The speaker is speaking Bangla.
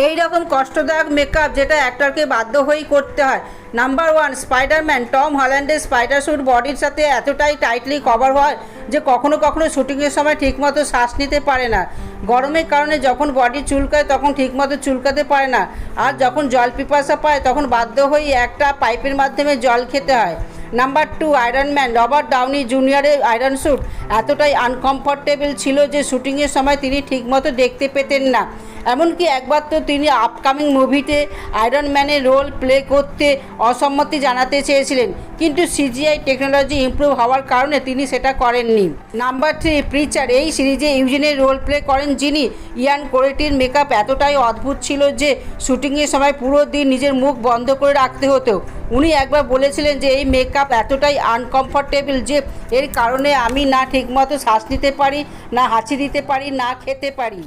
এই রকম কষ্টদায়ক মেকআপ যেটা অ্যাক্টরকে বাধ্য হয়েই করতে হয়। Number 1, Spiderman. টম হল্যান্ডের স্পাইডার স্যুট বডির সাথে এতটাই টাইটলি কভার হয় যে কখনো কখনো শুটিংয়ের সময় ঠিকমতো শ্বাস নিতে পারে না। গরমের কারণে যখন বডি চুলকায় তখন ঠিকমতো চুলকাতে পারে না, আর যখন জল পিপাসা পায় তখন বাধ্য হয়েই একটা পাইপের মাধ্যমে জল খেতে হয়। Number 2, iron man. Robert Downey জুনিয়রের আয়রন স্যুট এতটাই আনকমফর্টেবল ছিল যে শুটিংয়ের সময় তিনি ঠিকমতো দেখতে পেতেন না। এমনকি একবার তো তিনি আপকামিং মুভিতে আয়রন ম্যানের রোল প্লে করতে অসম্মতি জানাতে চেয়েছিলেন, কিন্তু সিজিআই টেকনোলজি ইমপ্রুভ হওয়ার কারণে তিনি সেটা করেননি। Number 3, preacher. এই সিরিজে ইউজিনের রোল প্লে করেন যিনি। ইয়ান কোরেটির মেকআপ এতটাই অদ্ভুত ছিল যে শুটিংয়ের সময় পুরো দিন নিজের মুখ বন্ধ করে রাখতে হতো। উনি একবার বলেছিলেন যে এই মেকআপ এতটাই আনকমফর্টেবল যে এর কারণে আমি না ঠিকমতো শ্বাস নিতে পারি, না হাঁচি দিতে পারি, না খেতে পারি।